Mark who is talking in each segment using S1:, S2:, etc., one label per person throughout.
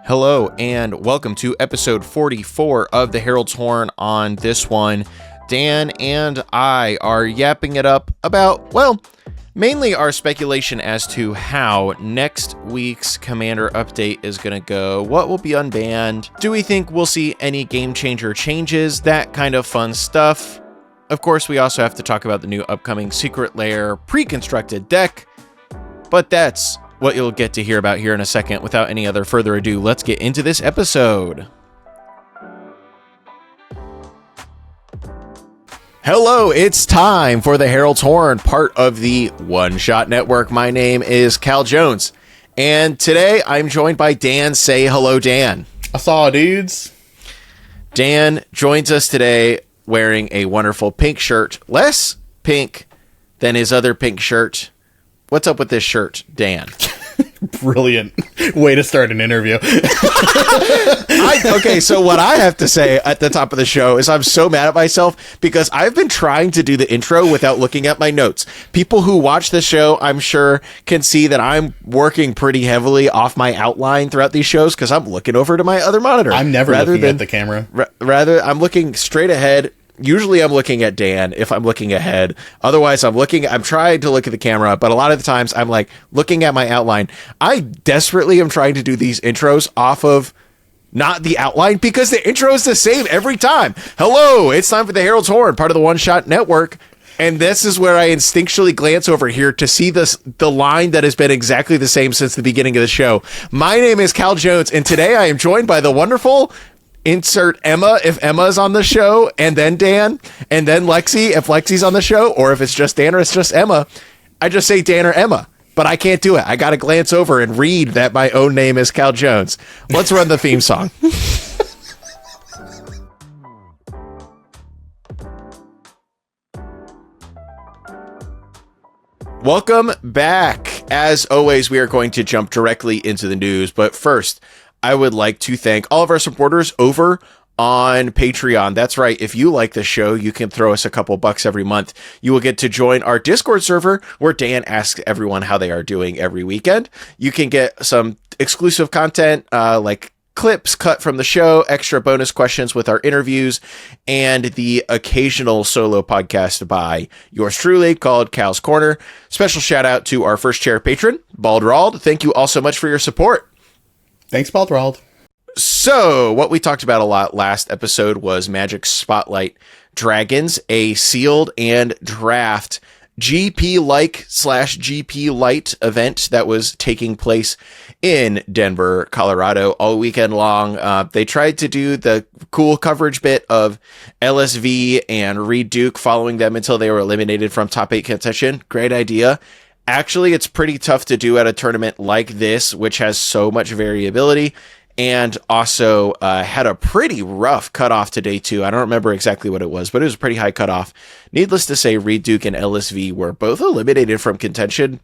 S1: Hello and welcome to episode 44 of the Herald's Horn. On this one, Dan and I are yapping it up about, well, mainly our speculation as to how next week's Commander update is going to go, what will be unbanned, do we think we'll see any game changer changes, that kind of fun stuff. Of course, we also have to talk about the new upcoming Secret Lair pre-constructed deck, but that's what you'll get to hear about here in a second. Without any other further ado, let's get into this episode. Hello, it's time for the Herald's Horn, part of the One Shot Network. My name is Cal Jones, and today I'm joined by Dan. Say hello, Dan.
S2: I saw dudes.
S1: Dan joins us today wearing a wonderful pink shirt, less pink than his other pink shirt. What's up with this shirt, Dan?
S2: Brilliant way to start an interview.
S1: Okay, so what I have to say at the top of the show is I'm so mad at myself because I've been trying to do the intro without looking at my notes. People who watch the show, I'm sure, can see that I'm working pretty heavily off my outline throughout these shows because I'm looking over to my other monitor.
S2: I'm never looking at the camera.
S1: Rather, I'm looking straight ahead. Usually I'm looking at Dan if I'm looking ahead. Otherwise, I'm trying to look at the camera, but a lot of the times I'm like looking at my outline. I desperately am trying to do these intros off of not the outline because the intro is the same every time. Hello, it's time for the Herald's Horn, part of the One Shot Network. And this is where I instinctually glance over here to see the line that has been exactly the same since the beginning of the show. My name is Cal Jones, and today I am joined by the wonderful... insert Emma if Emma's on the show, and then Dan, and then Lexi if Lexi's on the show, or if it's just Dan or it's just Emma. I just say Dan or Emma, but I can't do it. I got to glance over and read that my own name is Cal Jones. Let's run the theme song. Welcome back. As always, we are going to jump directly into the news, but first, I would like to thank all of our supporters over on Patreon. That's right. If you like the show, you can throw us a couple bucks every month. You will get to join our Discord server where Dan asks everyone how they are doing every weekend. You can get some exclusive content, like clips cut from the show, extra bonus questions with our interviews, and the occasional solo podcast by yours truly called Cal's Corner. Special shout out to our first chair patron, Baldrald. Thank you all so much for your support.
S2: Thanks, Baldrald.
S1: So, what we talked about a lot last episode was Magic Spotlight Dragons, a sealed and draft GP-like/GP Light event that was taking place in Denver, Colorado all weekend long. They tried to do the cool coverage bit of LSV and Reed Duke following them until they were eliminated from top 8 contention. Great idea. Actually, it's pretty tough to do at a tournament like this, which has so much variability, and also had a pretty rough cutoff to day 2. I don't remember exactly what it was, but it was a pretty high cutoff. Needless to say, Reed Duke and LSV were both eliminated from contention.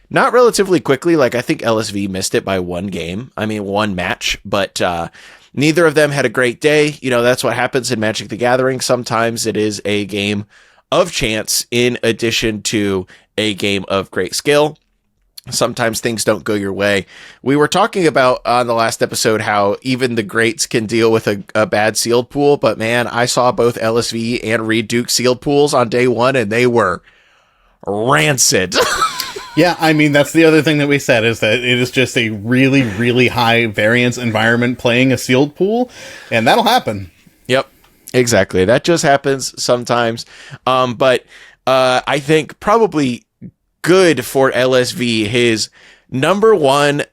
S1: Not relatively quickly, like I think LSV missed it by one match, but neither of them had a great day. You know, that's what happens in Magic the Gathering. Sometimes it is a game of chance in addition to a game of great skill. Sometimes things don't go your way. We were talking about on the last episode how even the greats can deal with a bad sealed pool, but man, I saw both LSV and Reed Duke sealed pools on day 1 and they were rancid.
S2: Yeah, I mean, that's the other thing that we said is that it is just a really, really high variance environment playing a sealed pool, and that'll happen.
S1: Yep, exactly. That just happens sometimes. But I think probably good for LSV, his number 1,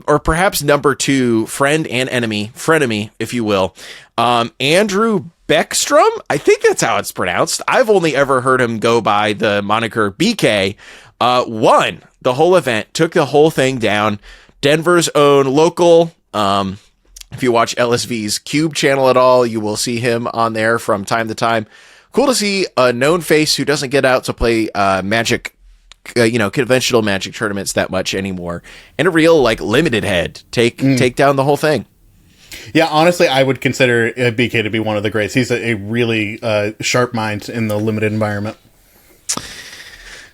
S1: or perhaps number 2 friend and frenemy, if you will, Andrew Beckstrom. I think that's how it's pronounced. I've only ever heard him go by the moniker BK. Won the whole event, took the whole thing down. Denver's own local. If you watch LSV's Cube channel at all, you will see him on there from time to time. Cool to see a known face who doesn't get out to play Magic, conventional Magic tournaments that much anymore, and a real limited head take down the whole thing.
S2: Yeah, honestly, I would consider BK to be one of the greats. He's a really sharp mind in the limited environment.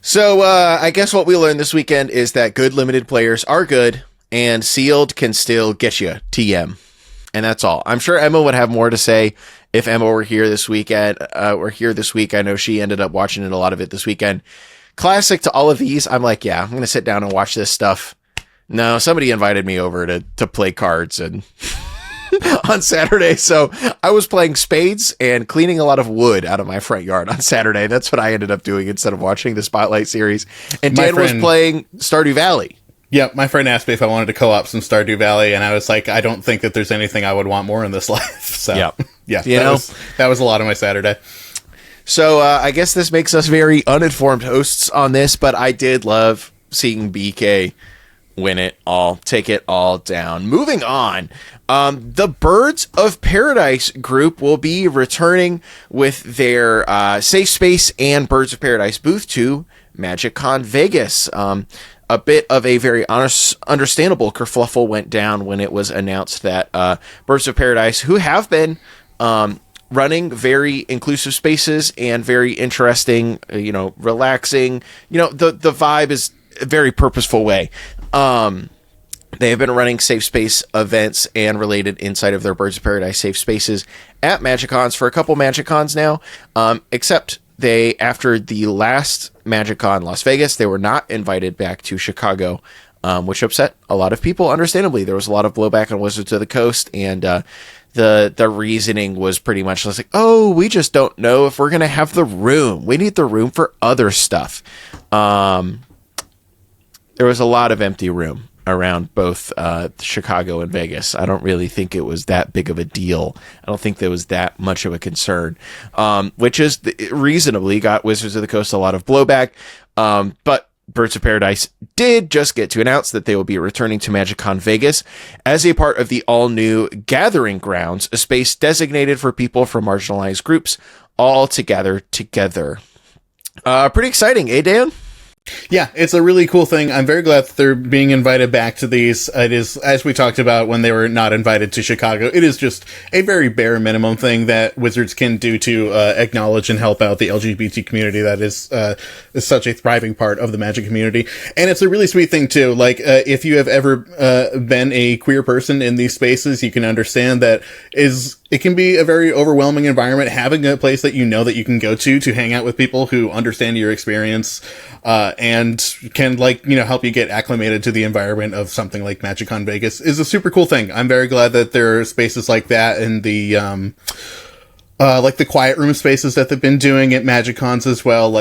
S1: So I guess what we learned this weekend is that good limited players are good, and sealed can still get you TM. And that's all. I'm sure Emma would have more to say if Emma were here this weekend. We're here this week. I know she ended up watching it, a lot of it this weekend. Classic to all of these. I'm like, yeah, I'm going to sit down and watch this stuff. No, somebody invited me over to play cards and on Saturday. So I was playing spades and cleaning a lot of wood out of my front yard on Saturday. That's what I ended up doing instead of watching the Spotlight series. And Dan was playing Stardew Valley.
S2: Yeah, my friend asked me if I wanted to co-op some Stardew Valley, and I was like, I don't think that there's anything I would want more in this life. So, yeah, that was a lot of my Saturday.
S1: So I guess this makes us very uninformed hosts on this, but I did love seeing BK win it all, take it all down. Moving on, the Birds of Paradise group will be returning with their Safe Space and Birds of Paradise booth to MagicCon Vegas. A bit of a very understandable kerfluffle went down when it was announced that Birds of Paradise, who have been running very inclusive spaces and very interesting, relaxing, the vibe is a very purposeful way. They have been running safe space events and related inside of their Birds of Paradise safe spaces at MagicCons for a couple MagicCons now, except after the last MagicCon Las Vegas, they were not invited back to Chicago, which upset a lot of people, understandably. There was a lot of blowback on Wizards of the Coast, and the reasoning was pretty much like, oh, we just don't know if we're going to have the room. We need the room for other stuff. There was a lot of empty room around both Chicago and Vegas. I don't really think it was that big of a deal. I don't think there was that much of a concern, which is reasonably got Wizards of the Coast a lot of blowback. But Birds of Paradise did just get to announce that they will be returning to MagicCon Vegas as a part of the all-new Gathering Grounds, a space designated for people from marginalized groups all to gather together. Pretty exciting, eh, Dan?
S2: Yeah, it's a really cool thing. I'm very glad that they're being invited back to these. It is, as we talked about when they were not invited to Chicago, it is just a very bare minimum thing that Wizards can do to acknowledge and help out the LGBT community that is such a thriving part of the Magic community. And it's a really sweet thing, too. Like, if you have ever been a queer person in these spaces, you can understand that it can be a very overwhelming environment, having a place that that you can go to hang out with people who understand your experience, and can help you get acclimated to the environment of something like MagicCon Vegas is a super cool thing. I'm very glad that there are spaces like that and the quiet room spaces that they've been doing at MagicCons as well.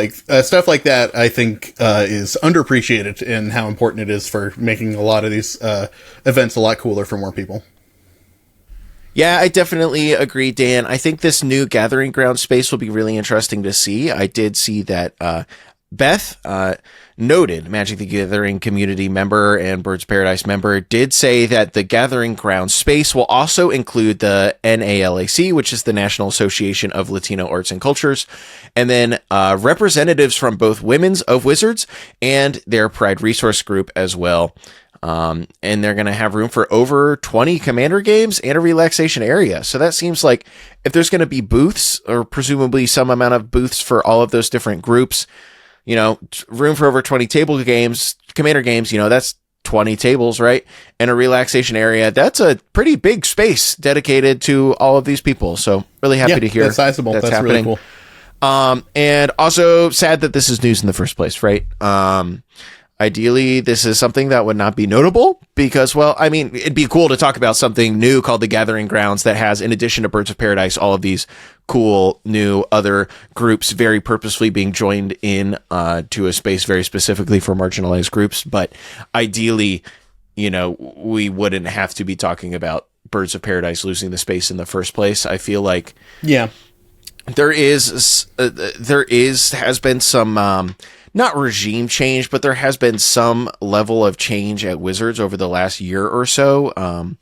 S2: Stuff like that, I think, is underappreciated in how important it is for making a lot of these events a lot cooler for more people.
S1: Yeah, I definitely agree, Dan. I think this new Gathering Ground space will be really interesting to see. I did see that Beth, noted Magic the Gathering community member and Birds of Paradise member, did say that the Gathering Ground space will also include the NALAC, which is the National Association of Latino Arts and Cultures, and then representatives from both Women's of Wizards and their Pride Resource Group as well. And they're going to have room for over 20 Commander games and a relaxation area. So that seems like if there's going to be booths, or presumably some amount of booths for all of those different groups, room for over 20 table games, Commander games, that's 20 tables, right? And a relaxation area. That's a pretty big space dedicated to all of these people. So really happy to hear
S2: that's sizable. That's
S1: happening.
S2: Really cool.
S1: And also sad that this is news in the first place, right? Ideally, this is something that would not be notable because, it'd be cool to talk about something new called the Gathering Grounds that has, in addition to Birds of Paradise, all of these cool new other groups very purposefully being joined in to a space very specifically for marginalized groups. But ideally, we wouldn't have to be talking about Birds of Paradise losing the space in the first place. I feel like there has been some not regime change, but there has been some level of change at Wizards over the last year or so,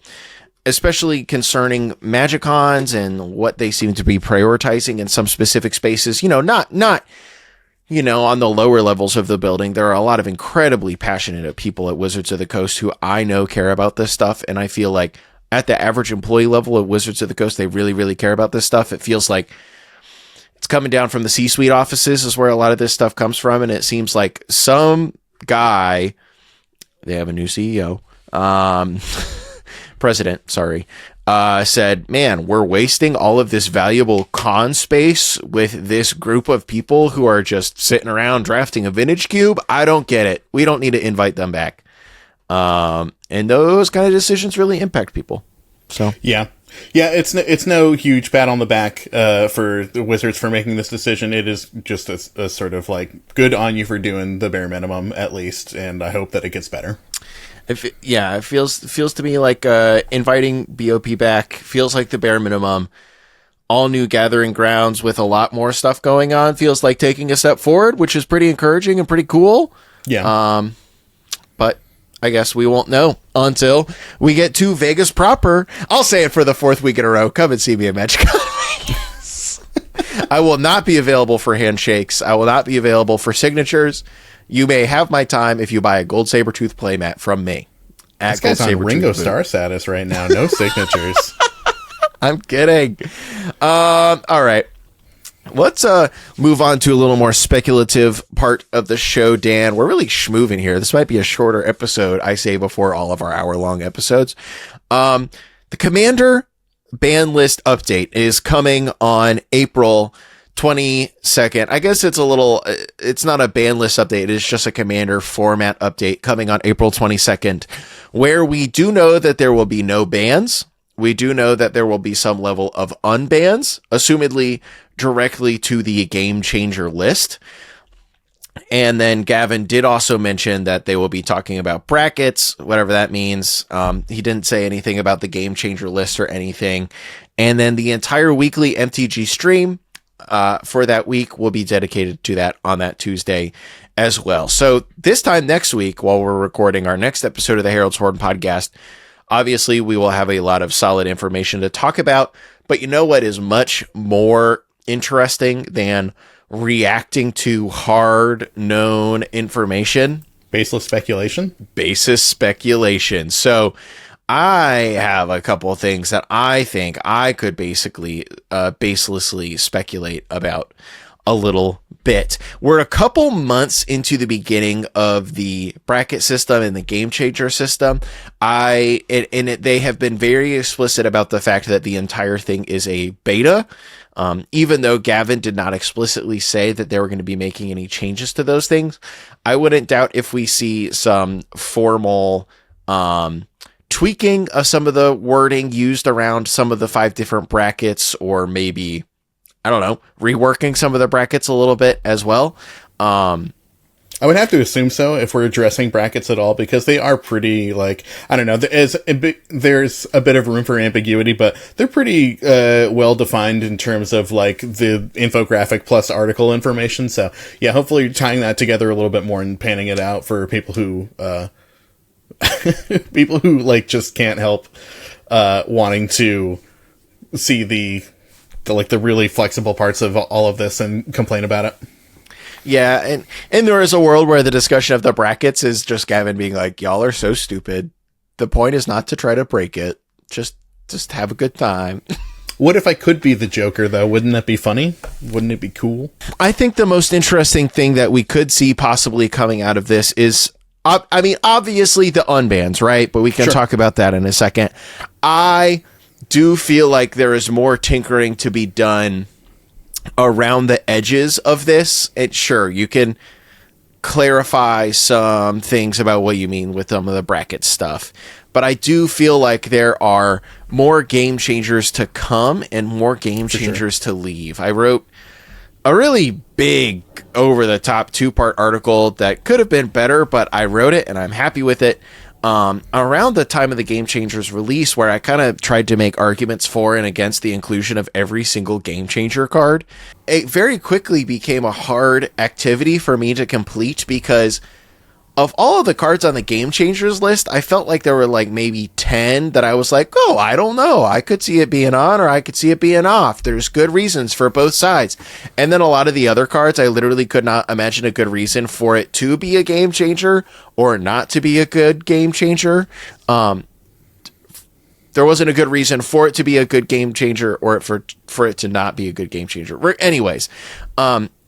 S1: especially concerning MagicCons and what they seem to be prioritizing in some specific spaces. Not on the lower levels of the building. There are a lot of incredibly passionate people at Wizards of the Coast who I know care about this stuff, and I feel like at the average employee level at Wizards of the Coast, they really, really care about this stuff. It feels like it's coming down from the C-suite offices is where a lot of this stuff comes from. And it seems like some guy, they have a new CEO, president, sorry, said, man, we're wasting all of this valuable con space with this group of people who are just sitting around drafting a vintage cube. I don't get it. We don't need to invite them back. And those kind of decisions really impact people. So
S2: yeah, it's no huge pat on the back for the Wizards for making this decision. It is just a sort of like, good on you for doing the bare minimum at least, and I hope that it gets better.
S1: It feels to me like inviting BOP back feels like the bare minimum. All new gathering grounds with a lot more stuff going on feels like taking a step forward, which is pretty encouraging and pretty cool.
S2: Yeah.
S1: But I guess we won't know until we get to Vegas proper. I'll say it for the fourth week in a row. Come and see me at MagicCons. I will not be available for handshakes. I will not be available for signatures. You may have my time if you buy a Gold Sabertooth playmat from me.
S2: This guy's on Ringo Starr status right now. No signatures.
S1: I'm kidding. All right. Let's move on to a little more speculative part of the show, Dan. We're really schmooving here. This might be a shorter episode, I say, before all of our hour-long episodes. The Commander ban list update is coming on April 22nd. I guess it's not a ban list update. It's just a Commander format update coming on April 22nd, where we do know that there will be no bans. We do know that there will be some level of unbans, assumedly directly to the game changer list. And then Gavin did also mention that they will be talking about brackets, whatever that means. He didn't say anything about the game changer list or anything. And then the entire weekly MTG stream for that week will be dedicated to that on that Tuesday as well. So this time next week, while we're recording our next episode of the Herald's Horn podcast, obviously we will have a lot of solid information to talk about. But you know what is much more interesting than reacting to hard known information?
S2: Baseless speculation.
S1: Basis speculation. So I have a couple of things that I think I could basically baselessly speculate about a little bit. We're a couple months into the beginning of the bracket system and the game changer system. They have been very explicit about the fact that the entire thing is a beta. Even though Gavin did not explicitly say that they were going to be making any changes to those things, I wouldn't doubt if we see some formal tweaking of some of the wording used around some of the 5 different brackets, or maybe, I don't know, reworking some of the brackets a little bit as well.
S2: I would have to assume so if we're addressing brackets at all, because they are pretty, like, I don't know, there's a bit of room for ambiguity, but they're pretty well defined in terms of like the infographic plus article information. So yeah, hopefully tying that together a little bit more and panning it out for people who like just can't help wanting to see the really flexible parts of all of this and complain about it.
S1: Yeah, and there is a world where the discussion of the brackets is just Gavin being like, y'all are so stupid. The point is not to try to break it. Just have a good time.
S2: What if I could be the Joker, though? Wouldn't that be funny? Wouldn't it be cool?
S1: I think the most interesting thing that we could see possibly coming out of this is, I mean, obviously the unbans, right? But we can talk about that in a second. I do feel like there is more tinkering to be done around the edges of this. And sure, you can clarify some things about what you mean with some of the bracket stuff, but I do feel like there are more game changers to come and more game changers to leave. I wrote a really big, over-the-top 2-part article that could have been better, but I wrote it and I'm happy with it. Around the time of the Game Changers release, where I kind of tried to make arguments for and against the inclusion of every single Game Changer card, it very quickly became a hard activity for me to complete, because of all of the cards on the Game Changers list, I felt like there were like maybe 10 that I was like, oh, I don't know. I could see it being on or I could see it being off. There's good reasons for both sides. And then a lot of the other cards, I literally could not imagine a good reason for it to be a game changer or not to be a good game changer. There wasn't a good reason for it to be a good game changer or for it to not be a good game changer. Anyways,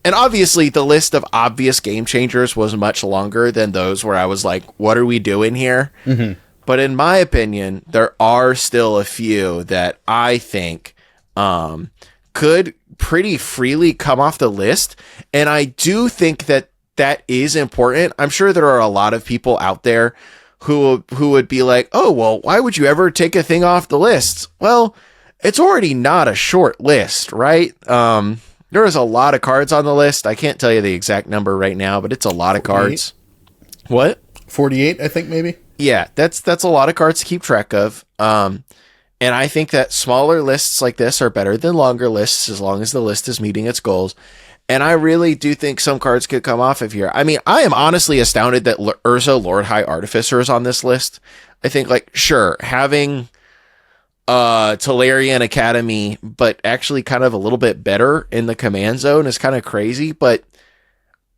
S1: and obviously, the list of obvious game changers was much longer than those where I was like, what are we doing here? Mm-hmm. But in my opinion, there are still a few that I think could pretty freely come off the list. And I do think that that is important. I'm sure there are a lot of people out there who would be like, oh, well, why would you ever take a thing off the list? Well, it's already not a short list, right? There is a lot of cards on the list. I can't tell you the exact number right now, but it's a lot of cards. What?
S2: 48, I think, maybe.
S1: Yeah, that's a lot of cards to keep track of. And I think that smaller lists like this are better than longer lists as long as the list is meeting its goals. And I really do think some cards could come off of here. I mean, I am honestly astounded that Urza Lord High Artificer is on this list. I think, like, sure, having Tolarian Academy, but actually kind of a little bit better in the command zone is kind of crazy, but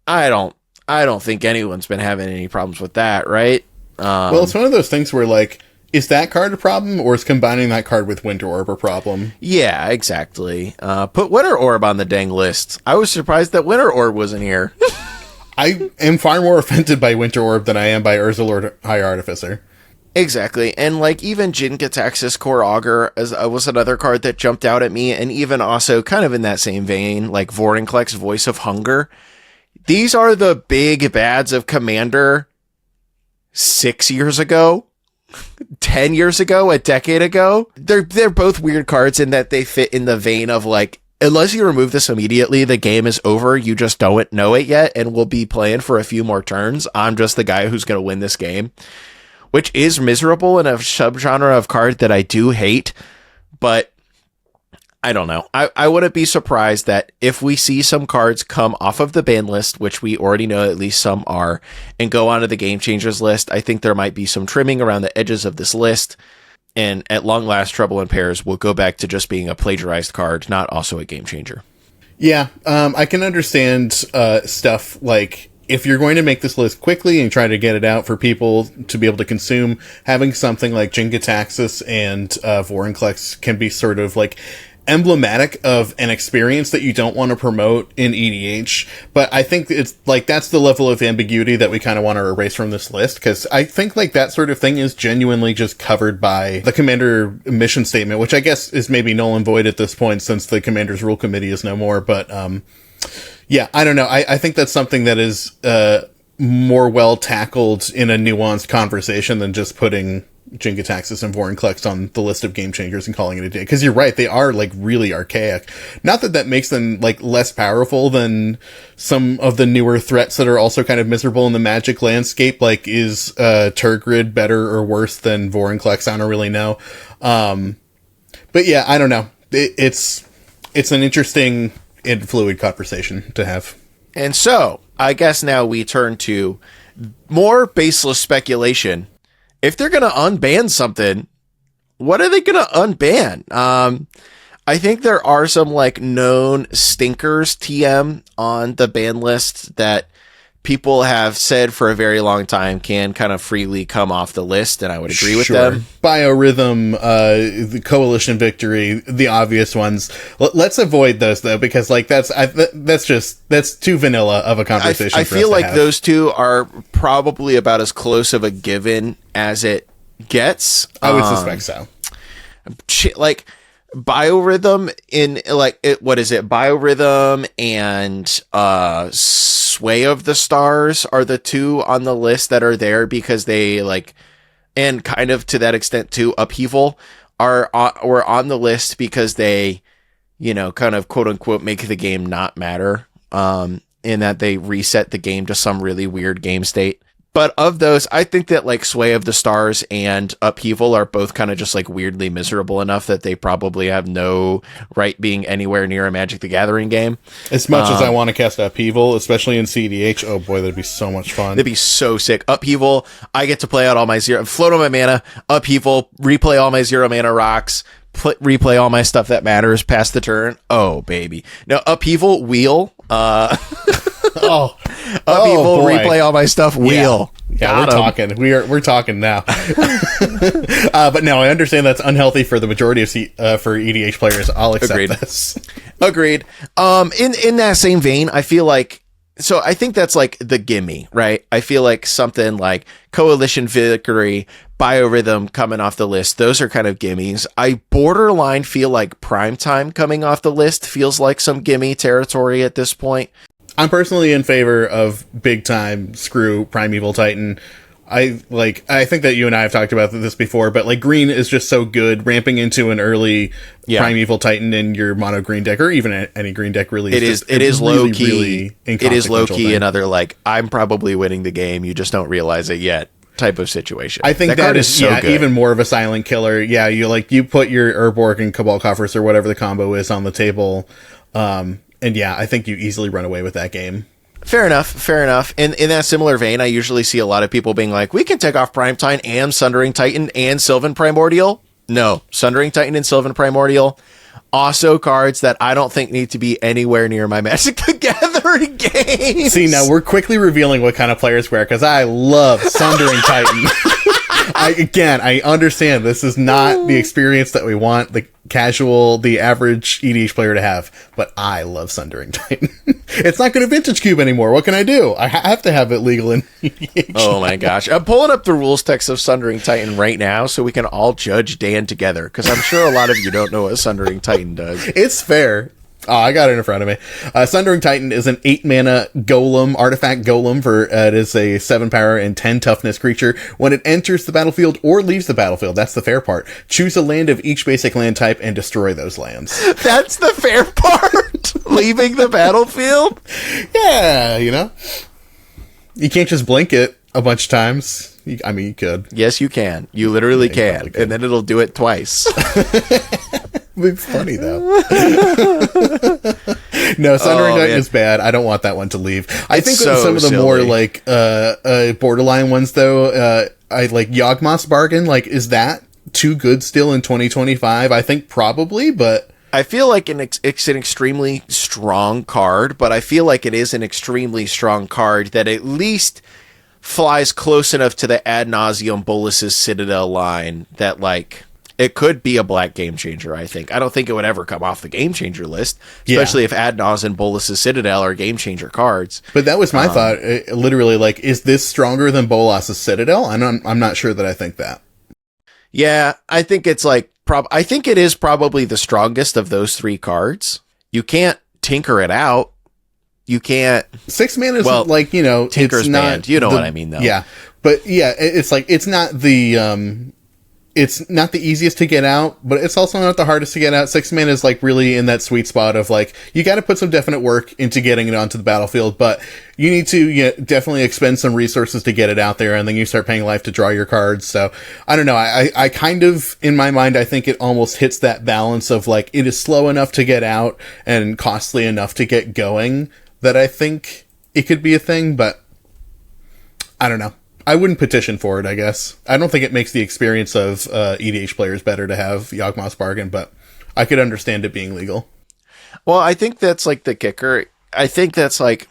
S1: I don't think anyone's been having any problems with that, right?
S2: Well, it's one of those things where, like, is that card a problem, or is combining that card with Winter Orb a problem?
S1: Yeah, exactly. Put Winter Orb on the dang list. I was surprised that Winter Orb wasn't here.
S2: I am far more offended by Winter Orb than I am by Urza Lord High Artificer.
S1: Exactly. And, like, even Jin-Gitaxias Core Augur was another card that jumped out at me, and even also kind of in that same vein, like Vorinclex Voice of Hunger. These are the big bads of Commander 6 years ago. 10 years ago, a decade ago. They're both weird cards in that they fit in the vein of, like, unless you remove this immediately, the game is over. You just don't know it yet, and we'll be playing for a few more turns. I'm just the guy who's going to win this game, which is miserable in a subgenre of card that I do hate. But I don't know. I wouldn't be surprised that if we see some cards come off of the ban list, which we already know at least some are, and go onto the Game Changers list, I think there might be some trimming around the edges of this list. And at long last, Trouble in Pairs will go back to just being a plagiarized card, not also a game changer.
S2: Yeah, I can understand stuff like, if you're going to make this list quickly and try to get it out for people to be able to consume, having something like Jin-Gitaxias and Vorinclex can be sort of like emblematic of an experience that you don't want to promote in EDH. But I think it's like, that's the level of ambiguity that we kind of want to erase from this list, because I think like that sort of thing is genuinely just covered by the Commander mission statement, which I guess is maybe null and void at this point since the Commander's Rule Committee is no more. But yeah, I don't know. I think that's something that is more well tackled in a nuanced conversation than just putting Jin-Gitaxias and Vorinclex on the list of game changers and calling it a day. Because you're right, they are like really archaic. Not that that makes them like less powerful than some of the newer threats that are also kind of miserable in the Magic landscape. Like, is Turgid better or worse than Vorinclex? I don't really know. But yeah, I don't know. It's an interesting and fluid conversation to have. And
S1: so I guess now we turn to more baseless speculation. If they're going to unban something, what are they going to unban? I think there are some like known stinkers TM on the ban list that people have said for a very long time can kind of freely come off the list, and I would agree with them.
S2: Biorhythm, the Coalition Victory, the obvious ones. Let's avoid those though, because like that's too vanilla of a conversation.
S1: I feel like those two are probably about as close of a given as it gets.
S2: I would suspect so.
S1: Like Biorhythm in like what is it? Biorhythm and Sway of the Stars are the two on the list that are there because they like, and kind of to that extent too, Upheaval were on the list because they, you know, kind of quote unquote make the game not matter, in that they reset the game to some really weird game state. But of those, I think that like Sway of the Stars and Upheaval are both kind of just like weirdly miserable enough that they probably have no right being anywhere near a Magic the Gathering game.
S2: As much as I want to cast Upheaval, especially in CDH, oh boy, that'd be so much fun.
S1: That'd be so sick. Upheaval, I get to play out all my float on my mana. Upheaval, replay all my 0 mana rocks. Replay all my stuff that matters past the turn. Oh baby. Now Upheaval, wheel. Upheaval, replay all my stuff, wheel.
S2: Yeah, we're talking. We're talking now. But no, I understand that's unhealthy for the majority of for EDH players. I'll accept this.
S1: Agreed. In that same vein, I feel like So I think that's like the gimme, right? I feel like something like Coalition Victory, Biorhythm coming off the list, those are kind of gimmies. I borderline feel like Primetime coming off the list feels like some gimme territory at this point.
S2: I'm personally in favor of big time screw Primeval Titan. I think that you and I have talked about this before, but like green is just so good. Ramping into an early Primeval Titan in your mono green deck, or even any green deck, really.
S1: It is low key. It is low key. Another like I'm probably winning the game. You just don't realize it yet. Type of situation.
S2: I think that is so good. Even more of a silent killer. Yeah, you put your Urborg and Cabal Coffers or whatever the combo is on the table, and yeah, I think you easily run away with that game.
S1: Fair enough. In that similar vein, I usually see a lot of people being like, we can take off Primetime and Sundering Titan and Sylvan Primordial. No, Sundering Titan and Sylvan Primordial. Also cards that I don't think need to be anywhere near my Magic the Gathering games.
S2: See, now we're quickly revealing what kind of players we are, because I love Sundering Titan. I understand this is not the experience that we want the average EDH player to have, but I love Sundering Titan. It's not going to Vintage Cube anymore. What can I do? I have to have it legal in EDH.
S1: Oh my gosh. I'm pulling up the rules text of Sundering Titan right now so we can all judge Dan together, because I'm sure a lot of you don't know what Sundering Titan does.
S2: It's fair. Oh, I got it in front of me. Sundering Titan is an 8-mana golem, artifact golem. It is a 7 power and 10 toughness creature. When it enters the battlefield or leaves the battlefield, that's the fair part. Choose a land of each basic land type and destroy those lands.
S1: That's the fair part? Leaving the battlefield?
S2: Yeah, you can't just blink it a bunch of times. You could.
S1: Yes, you can. You literally can. And then it'll do it twice.
S2: It's funny, though. No, Sundering Titan is bad. I don't want that one to leave. I think so some of the silly. More, like, borderline ones, though, I like Yawgmoth's Bargain. Like, is that too good still in 2025? I think probably, but...
S1: I feel like it's an extremely strong card, but I feel like it is an extremely strong card that at least flies close enough to the ad nauseum Bolas's Citadel line that, like... It could be a black game changer, I think. I don't think it would ever come off the game changer list, especially if Adnaz and Bolas's Citadel are game changer cards.
S2: But that was my thought. Literally, like, is this stronger than Bolas's Citadel? I'm not sure that I think that.
S1: Yeah, I think it's like, I think it is probably the strongest of those three cards. You can't tinker it out. You can't.
S2: 6 mana is like,
S1: Tinker's
S2: it's not
S1: Band. You know what I mean, though.
S2: Yeah. But yeah, it's like, it's not the easiest to get out, but it's also not the hardest to get out. 6 mana is like really in that sweet spot of like, you got to put some definite work into getting it onto the battlefield, but you need to definitely expend some resources to get it out there, and then you start paying life to draw your cards. So I don't know. I kind of, in my mind, I think it almost hits that balance of like, it is slow enough to get out and costly enough to get going that I think it could be a thing, but I don't know. I wouldn't petition for it, I guess. I don't think it makes the experience of EDH players better to have Yawgmoth's Bargain, but I could understand it being legal.
S1: Well, I think that's like the kicker. I think that's like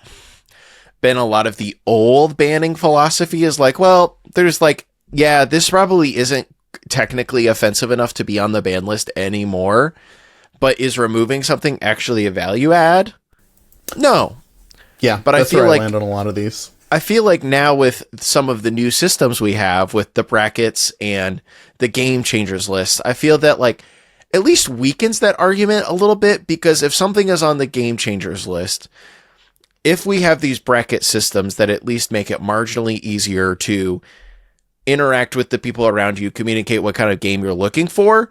S1: been a lot of the old banning philosophy is like, well, there's like, yeah, this probably isn't technically offensive enough to be on the ban list anymore, but is removing something actually a value add? No.
S2: Yeah,
S1: but
S2: that's
S1: I feel
S2: where
S1: like
S2: I land on a lot of these.
S1: I feel like now with some of the new systems we have with the brackets and the game changers list, I feel that like at least weakens that argument a little bit, because if something is on the game changers list, if we have these bracket systems that at least make it marginally easier to interact with the people around you, communicate what kind of game you're looking for,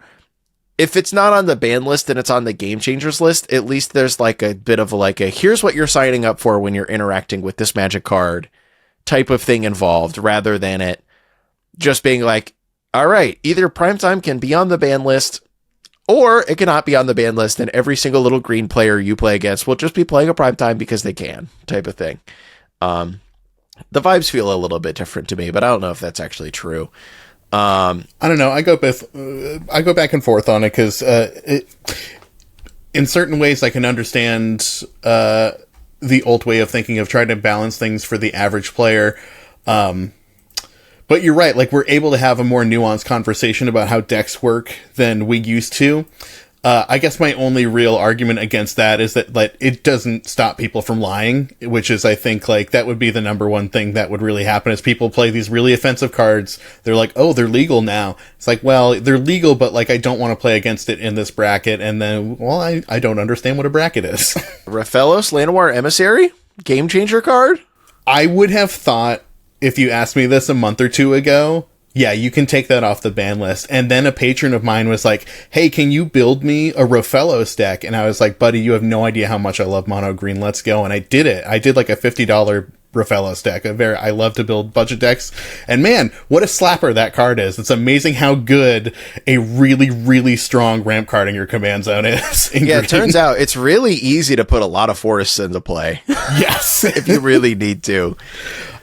S1: if it's not on the ban list and it's on the game changers list, at least there's like a bit of like a, here's what you're signing up for when you're interacting with this Magic card type of thing involved, rather than it just being like, all right, either Primetime can be on the ban list or it cannot be on the ban list, and every single little green player you play against will just be playing a Primetime because they can, type of thing. The vibes feel a little bit different to me, but I don't know if that's actually true.
S2: I don't know. I go back and forth on it, because in certain ways I can understand the old way of thinking of trying to balance things for the average player. But you're right. Like, we're able to have a more nuanced conversation about how decks work than we used to. I guess my only real argument against that is that like it doesn't stop people from lying, which is, I think, like that would be the number one thing that would really happen is people play these really offensive cards. They're like, oh, they're legal now. It's like, well, they're legal, but like I don't want to play against it in this bracket. And then, well, I don't understand what a bracket is.
S1: Raphalos, Llanowar Emissary? Game changer card?
S2: I would have thought, if you asked me this a month or two ago, yeah, you can take that off the ban list. And then a patron of mine was like, hey, can you build me a Raphalos deck? And I was like, buddy, you have no idea how much I love mono green. Let's go. And I did it. I did like a $50 Raphalos deck. I love to build budget decks. And man, what a slapper that card is. It's amazing how good a really, really strong ramp card in your command zone is.
S1: Yeah, it turns out it's really easy to put a lot of forests into play.
S2: Yes.
S1: If you really need to.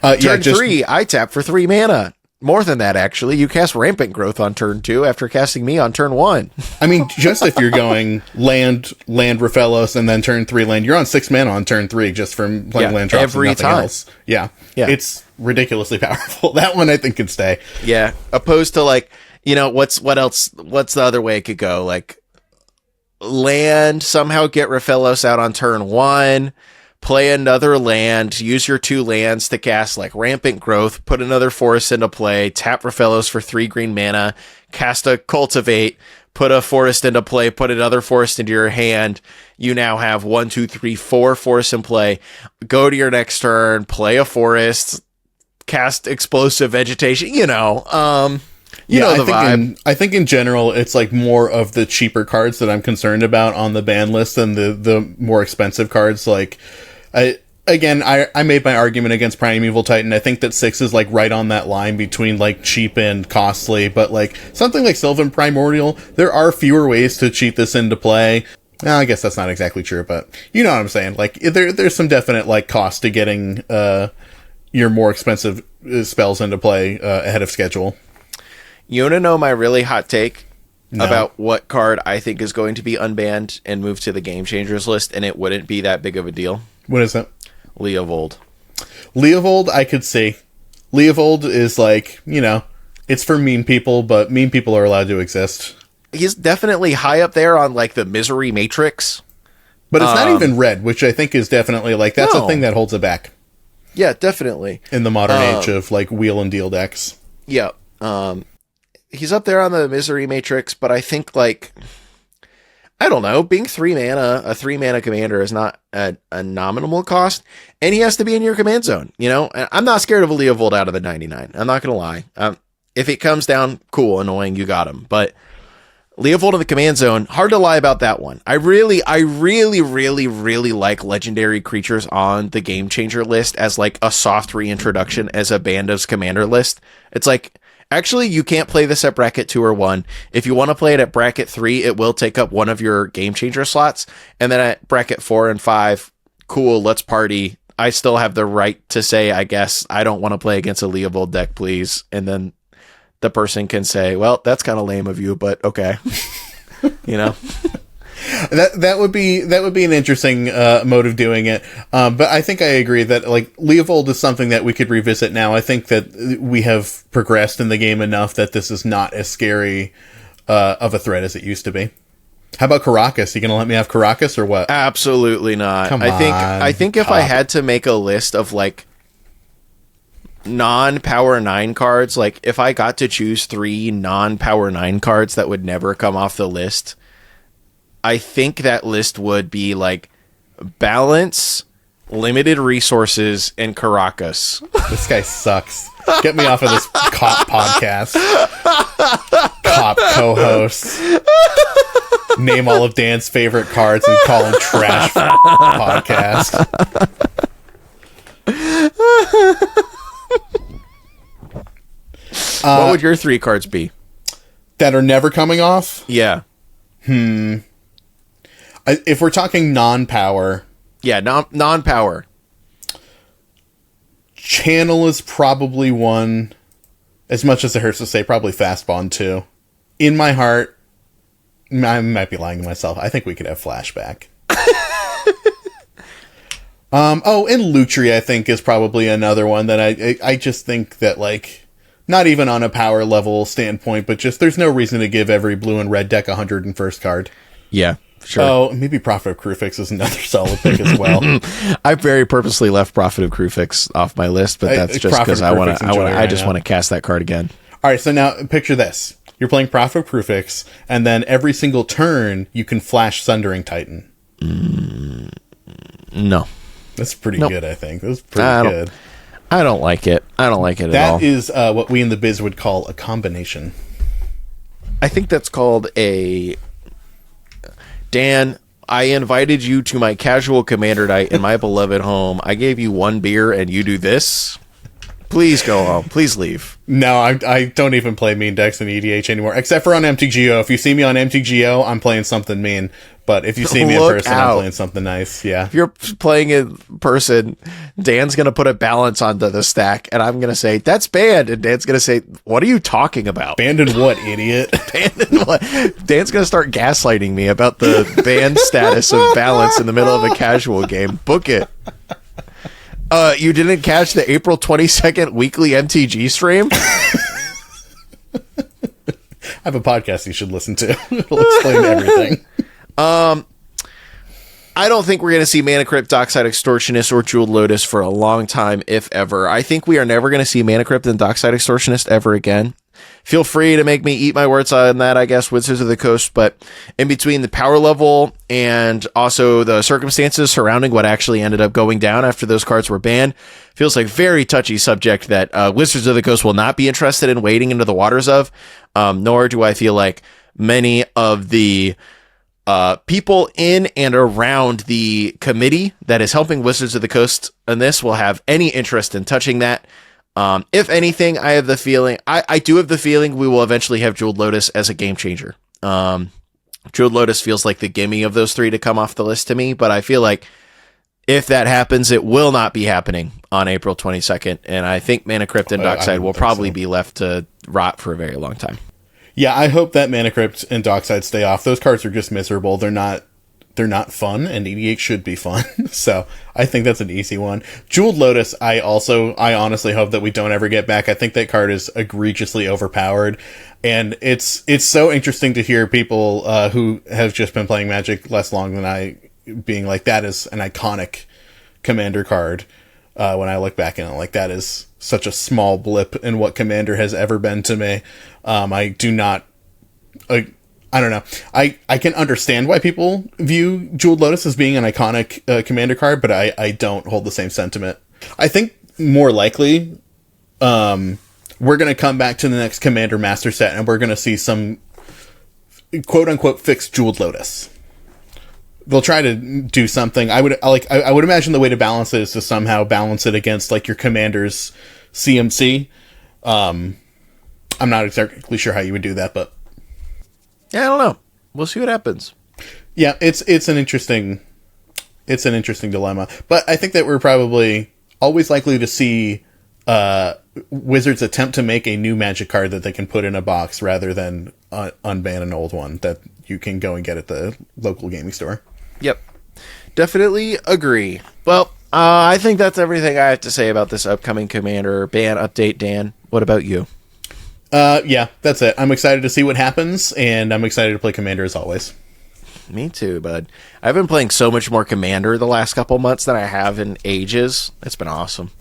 S1: Turn 3, I tap for 3 mana. More than that, actually. You cast Rampant Growth on turn 2 after casting me on turn 1.
S2: I mean, just if you're going land Raphalos, and then turn 3 land, you're on 6 mana on turn 3 just from playing land drops
S1: every
S2: and nothing
S1: time.
S2: else. Yeah. It's ridiculously powerful. That one I think can stay.
S1: Yeah. Opposed to like, you know, what's the other way it could go? Like land, somehow get Raphalos out on turn 1. Play another land, use your 2 lands to cast like Rampant Growth, put another forest into play, tap Raphalos for 3 green mana, cast a Cultivate, put a forest into play, put another forest into your hand. You now have 1, 2, 3, 4 forests in play. Go to your next turn, play a forest, cast Explosive Vegetation, you know the vibe.
S2: I think in general, it's like more of the cheaper cards that I'm concerned about on the ban list than the more expensive cards. Like, I made my argument against Primeval Titan. I think that 6 is like right on that line between like cheap and costly, but like something like Sylvan Primordial, there are fewer ways to cheat this into play. Well, I guess that's not exactly true, but you know what I'm saying. Like there's some definite like cost to getting your more expensive spells into play ahead of schedule.
S1: You want to know my really hot take about what card I think is going to be unbanned and moved to the Game Changers list, and it wouldn't be that big of a deal?
S2: What is it?
S1: Leovold.
S2: Leovold, I could see. Leovold is like, you know, it's for meme people, but meme people are allowed to exist.
S1: He's definitely high up there on like the Misery Matrix.
S2: But it's not even red, which I think is definitely like, that's a thing that holds it back.
S1: Yeah, definitely.
S2: In the modern age of like wheel and deal decks.
S1: Yeah. He's up there on the Misery Matrix, but I think like, I don't know, being 3 mana, a 3 mana commander is not a nominal cost, and he has to be in your command zone, you know? And I'm not scared of a Leovold out of the 99. I'm not going to lie. If it comes down, cool, annoying, you got him. But Leovold in the command zone, hard to lie about that one. I really like legendary creatures on the Game Changer list as like a soft reintroduction as a Bandos commander list. It's like, actually, you can't play this at bracket 2 or 1. If you want to play it at bracket 3, it will take up one of your Game Changer slots. And then at bracket 4 and 5, cool, let's party. I still have the right to say, I guess, I don't want to play against a Leovold deck, please. And then the person can say, well, that's kind of lame of you, but okay. You know?
S2: That would be an interesting mode of doing it. But I think I agree that like Leovold is something that we could revisit now. I think that we have progressed in the game enough that this is not as scary of a threat as it used to be. How about Caracas? You gonna let me have Caracas or what?
S1: Absolutely not.
S2: Come
S1: I think if I had to make a list of like non-power 9 cards, like if I got to choose 3 non-power 9 cards that would never come off the list, I think that list would be like Balance, Limited Resources, and Caracas.
S2: This guy sucks. Get me off of this cop podcast. Cop co-host. Name all of Dan's favorite cards and call him trash podcast.
S1: What would your 3 cards be?
S2: That are never coming off?
S1: Yeah.
S2: If we're talking non-power...
S1: Yeah, non-power.
S2: Channel is probably one. As much as it hurts to say, probably Fastbond too. In my heart, I might be lying to myself. I think we could have Flashback. And Lutri, I think, is probably another one that I just think that, like, not even on a power level standpoint, but just there's no reason to give every blue and red deck 101st card.
S1: Yeah, sure.
S2: Oh, maybe Prophet of Crufix is another solid pick as well.
S1: I very purposely left Prophet of Crufix off my list, but that's just because I just want to cast that card again.
S2: All right, so now picture this. You're playing Prophet of Crufix, and then every single turn, you can flash Sundering Titan.
S1: No.
S2: That's pretty good, I think. That's pretty good.
S1: I don't like it. I don't like it at all.
S2: That is what we in the biz would call a combination.
S1: I think that's called a... Dan, I invited you to my casual commander night in my beloved home. I gave you one beer, and you do this? Please go home. Please leave.
S2: No, I don't even play mean decks in EDH anymore, except for on MTGO. If you see me on MTGO, I'm playing something mean. But if you see me in person, I'm playing something nice. Yeah.
S1: If you're playing in person, Dan's going to put a balance onto the stack, and I'm going to say, that's banned. And Dan's going to say, what are you talking about?
S2: Banned in what, idiot?
S1: Banned in what? Dan's going to start gaslighting me about the banned status of balance in the middle of a casual game. Book it. You didn't catch the April 22nd weekly MTG stream?
S2: I have a podcast you should listen to. It'll explain everything.
S1: I don't think we're going to see Mana Crypt, Dockside Extortionist, or Jeweled Lotus for a long time, if ever. I think we are never going to see Mana Crypt and Dockside Extortionist ever again. Feel free to make me eat my words on that, I guess, Wizards of the Coast, but in between the power level and also the circumstances surrounding what actually ended up going down after those cards were banned, feels like very touchy subject that Wizards of the Coast will not be interested in wading into the waters of, nor do I feel like many of the people in and around the committee that is helping Wizards of the Coast on this will have any interest in touching that. If anything, I have the feeling, I do have the feeling we will eventually have Jeweled Lotus as a game changer. Jeweled Lotus feels like the gimme of those three to come off the list to me, but I feel like if that happens, it will not be happening on April 22nd, and I think Mana Crypt and Dockside will probably be left to rot for a very long time.
S2: Yeah, I hope that Mana Crypt and Dockside stay off. Those cards are just miserable. They're not fun, and EDH should be fun. So I think that's an easy one. Jeweled Lotus, I honestly hope that we don't ever get back. I think that card is egregiously overpowered, and it's so interesting to hear people who have just been playing Magic less long than I being like, that is an iconic commander card. When I look back in it, like, that is such a small blip in what Commander has ever been to me. I do not... I don't know. I can understand why people view Jeweled Lotus as being an iconic Commander card, but I don't hold the same sentiment. I think more likely we're going to come back to the next Commander Master set, and we're going to see some quote-unquote fixed Jeweled Lotus. They'll try to do something. I would imagine the way to balance it is to somehow balance it against, like, your Commander's CMC. I'm not exactly sure how you would do that, but
S1: yeah, I don't know. We'll see what happens.
S2: Yeah, it's an interesting dilemma. But I think that we're probably always likely to see Wizards attempt to make a new Magic card that they can put in a box rather than unban an old one that you can go and get at the local gaming store.
S1: Yep. Definitely agree. Well, I think that's everything I have to say about this upcoming Commander ban update. Dan, what about you?
S2: Yeah, that's it. I'm excited to see what happens, and I'm excited to play Commander as always.
S1: Me too, bud. I've been playing so much more Commander the last couple months than I have in ages. It's been awesome.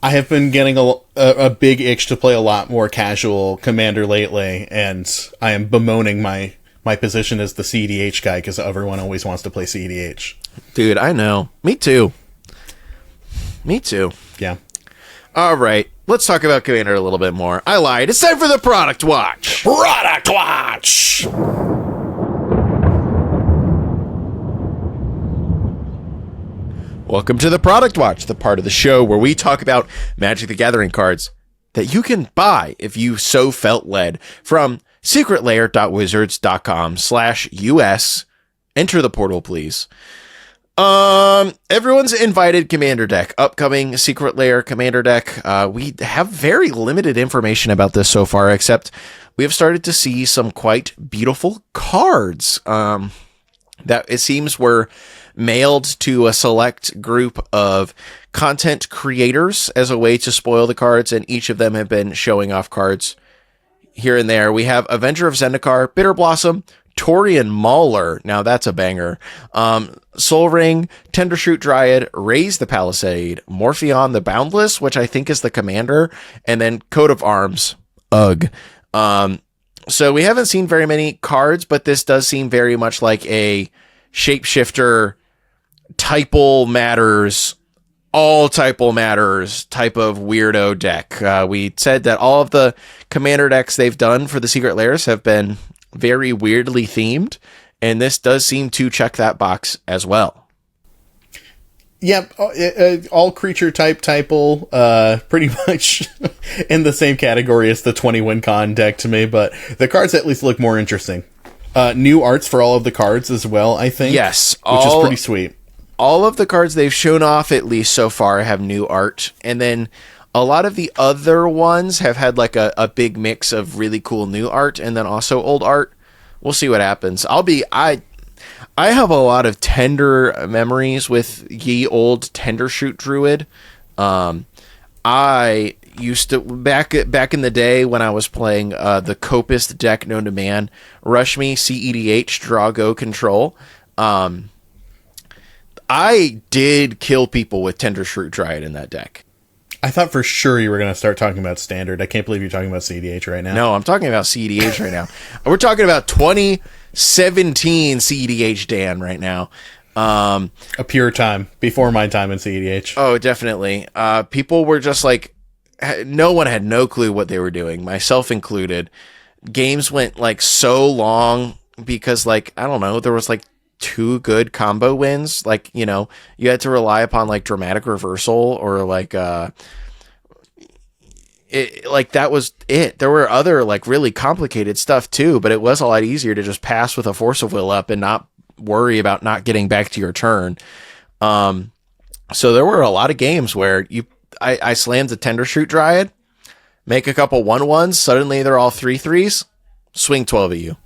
S2: I have been getting a big itch to play a lot more casual Commander lately, and I am bemoaning my position as the CDH guy because everyone always wants to play CDH.
S1: Dude, I know. Me too.
S2: Yeah.
S1: All right. Let's talk about Commander a little bit more. I lied. It's time for the Product Watch.
S2: Product Watch!
S1: Welcome to the Product Watch, the part of the show where we talk about Magic the Gathering cards that you can buy if you so felt led from secretlair.wizards.com/US. Enter the portal, please. Everyone's invited Commander deck, upcoming Secret Lair Commander deck. We have very limited information about this so far, except we have started to see some quite beautiful cards, that it seems were mailed to a select group of content creators as a way to spoil the cards, and each of them have been showing off cards here and there. We have Avenger of Zendikar, Bitter Blossom, Torian Mauler. Now that's a banger. Soul Ring, Tendershoot Dryad, Raise the Palisade, Morpheon the Boundless, which I think is the commander, and then Coat of Arms. Ugh. So we haven't seen very many cards, but this does seem very much like a shapeshifter, typal matters, all typal matters type of weirdo deck. We said that all of the commander decks they've done for the Secret Lairs have been very weirdly themed, and this does seem to check that box as well.
S2: Yep, all creature type typal, pretty much in the same category as the 20-win con deck to me, but the cards at least look more interesting. New arts for all of the cards as well, I think.
S1: Yes.
S2: Which is pretty sweet.
S1: All of the cards they've shown off, at least so far, have new art, and then a lot of the other ones have had like a big mix of really cool new art and then also old art. We'll see what happens. I have a lot of tender memories with ye old Tendershoot Druid. I used to back in the day when I was playing the copest deck known to man, Rush Me, CEDH, Draw Go Control. I did kill people with Tendershoot Dryad in that deck.
S2: I thought for sure you were going to start talking about Standard. I can't believe you're talking about CEDH right now.
S1: No, I'm talking about CEDH right now. We're talking about 2017 CEDH Dan right now.
S2: A pure time, before my time in CEDH.
S1: Oh, definitely. People were just like, no one had no clue what they were doing, myself included. Games went like so long because like, I don't know, there was like 2 good combo wins. Like, you know, you had to rely upon like dramatic reversal or like, that was it. There were other like really complicated stuff too, but it was a lot easier to just pass with a Force of Will up and not worry about not getting back to your turn. So there were a lot of games where I slammed the Tendershoot Dryad, make a couple 1/1s, suddenly they're all 3/3s, swing 12 at you.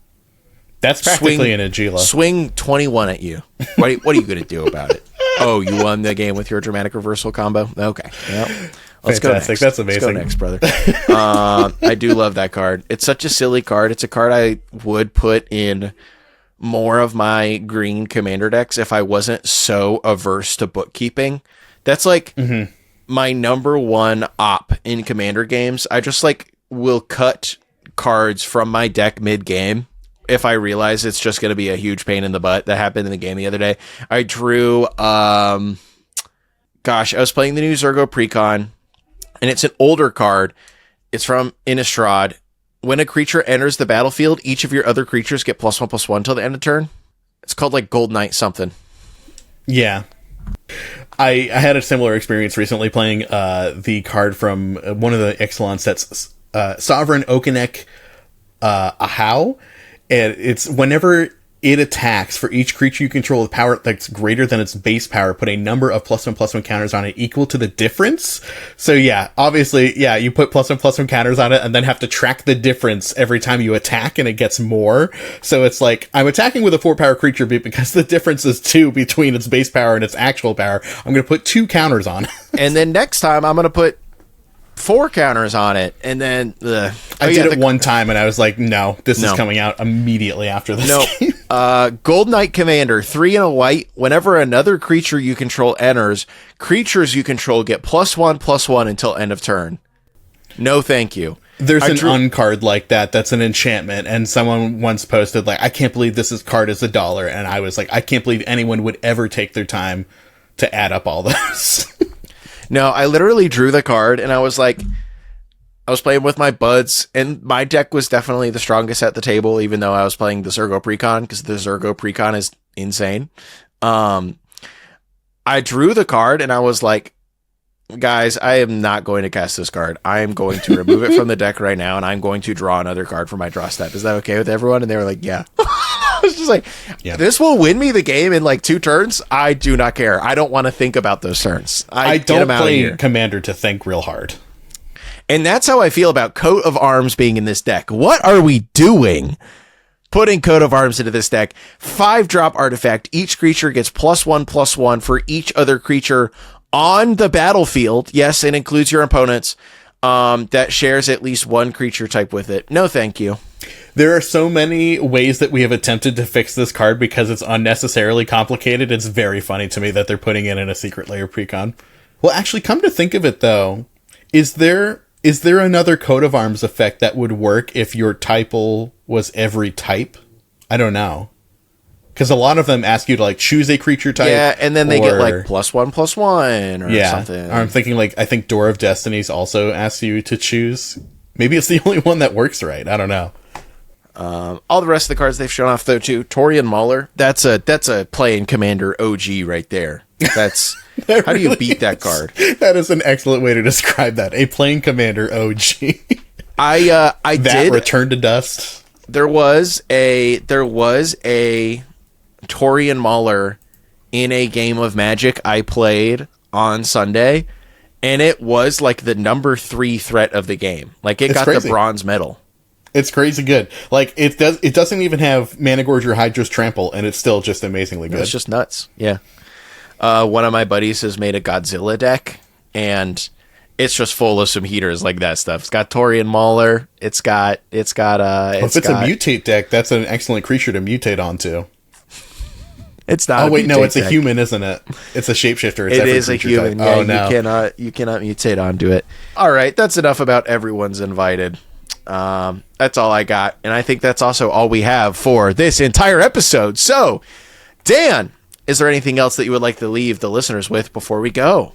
S2: That's practically an Agila.
S1: Swing 21 at you. What are you going to do about it? Oh, you won the game with your dramatic reversal combo? Okay. Yep. Let's
S2: Fantastic.
S1: go next.
S2: That's amazing.
S1: Let's go next, brother. I do love that card. It's such a silly card. It's a card I would put in more of my green commander decks if I wasn't so averse to bookkeeping. That's like my number one op in commander games. I just like will cut cards from my deck mid-game if I realize it's just going to be a huge pain in the butt. That happened in the game the other day. I drew, I was playing the new Zergo Precon, and it's an older card. It's from Innistrad. When a creature enters the battlefield, each of your other creatures get +1/+1 till the end of turn. It's called like Gold Knight something.
S2: Yeah. I had a similar experience recently playing the card from one of the Ixalan sets, Sovereign Okenek Ahau. And it's whenever it attacks, for each creature you control with power that's greater than its base power, put a number of +1/+1 counters on it equal to the difference. So yeah, obviously, yeah, you put +1/+1 counters on it and then have to track the difference every time you attack, and it gets more. So it's like, I'm attacking with a 4-power creature, but because the difference is 2 between its base power and its actual power, I'm going to put 2 counters on it.
S1: And then next time, I'm going to put 4 counters on it, and then
S2: I did it one time, and I was like, no, this is coming out immediately after this game.
S1: Gold Knight Commander, 3 and a white. Whenever another creature you control enters, creatures you control get +1/+1 until end of turn. No, thank you.
S2: There's an uncard like that. That's an enchantment, and someone once posted like, I can't believe this card is $1, and I was like, I can't believe anyone would ever take their time to add up all this.
S1: No, I literally drew the card, and I was like, I was playing with my buds, and my deck was definitely the strongest at the table, even though I was playing the Zergo Precon, because the Zergo Precon is insane. I drew the card, and I was like, guys, I am not going to cast this card. I am going to remove it from the deck right now, and I'm going to draw another card for my draw step. Is that okay with everyone? And they were like, yeah. I was just like, This will win me the game in like 2 turns. I do not care. I don't want to think about those turns.
S2: I don't play Commander to think real hard.
S1: And that's how I feel about Coat of Arms being in this deck. What are we doing? Putting Coat of Arms into this deck. 5-drop artifact. Each creature gets +1/+1 for each other creature on the battlefield. Yes, it includes your opponents. That shares at least one creature type with it. No, thank you.
S2: There are so many ways that we have attempted to fix this card because it's unnecessarily complicated. It's very funny to me that they're putting it in a secret layer precon. Well, actually, come to think of it, though, is there another coat of arms effect that would work if your typal was every type? I don't know. Because a lot of them ask you to, like, choose a creature type.
S1: Yeah, and then they get, like, +1/+1 or something.
S2: I'm thinking, like, I think Door of Destinies also asks you to choose. Maybe it's the only one that works right. I don't know.
S1: All the rest of the cards they've shown off, though, too. Torian Mauler, that's a playing Commander OG right there. That's... How do you beat that card?
S2: That is an excellent way to describe that. A playing Commander OG.
S1: I did...
S2: Return to Dust.
S1: There was a Torian Mauler in a game of Magic I played on Sunday, and it was like the number 3 threat of the game. Like, it got crazy. The bronze medal.
S2: It's crazy good. Like, it doesn't even have Managorge or Hydra's Trample, and it's still just amazingly good.
S1: It's just nuts. Yeah. One of my buddies has made a Godzilla deck, and it's just full of some heaters like that stuff. It's got Torian Mauler. If it's a
S2: mutate deck, that's an excellent creature to mutate onto.
S1: It's not.
S2: Oh wait, no, it's a human, isn't it? It's a shapeshifter.
S1: It is a human. Yeah, oh, no. You cannot mutate onto it. All right, that's enough about everyone's invited. That's all I got, and I think that's also all we have for this entire episode. So, Dan, is there anything else that you would like to leave the listeners with before we go?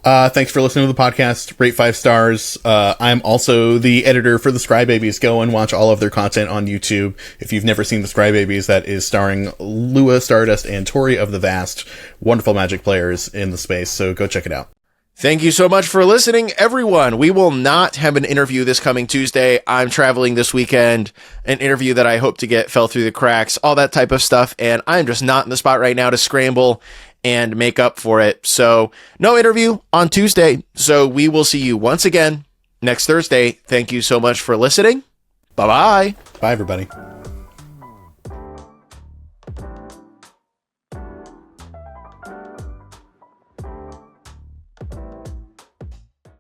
S2: Thanks for listening to the podcast. Rate 5 stars. I'm also the editor for the Scrybabies. Go and watch all of their content on YouTube. If you've never seen the Scrybabies, that is starring Lua, Stardust, and Tori of the Vast. Wonderful Magic players in the space, so go check it out.
S1: Thank you so much for listening, everyone. We will not have an interview this coming Tuesday. I'm traveling this weekend, an interview that I hope to get fell through the cracks, all that type of stuff, and I'm just not in the spot right now to scramble and make up for it. So no interview on Tuesday. So we will see you once again next Thursday. Thank you so much for listening. Bye-bye.
S2: Bye, everybody.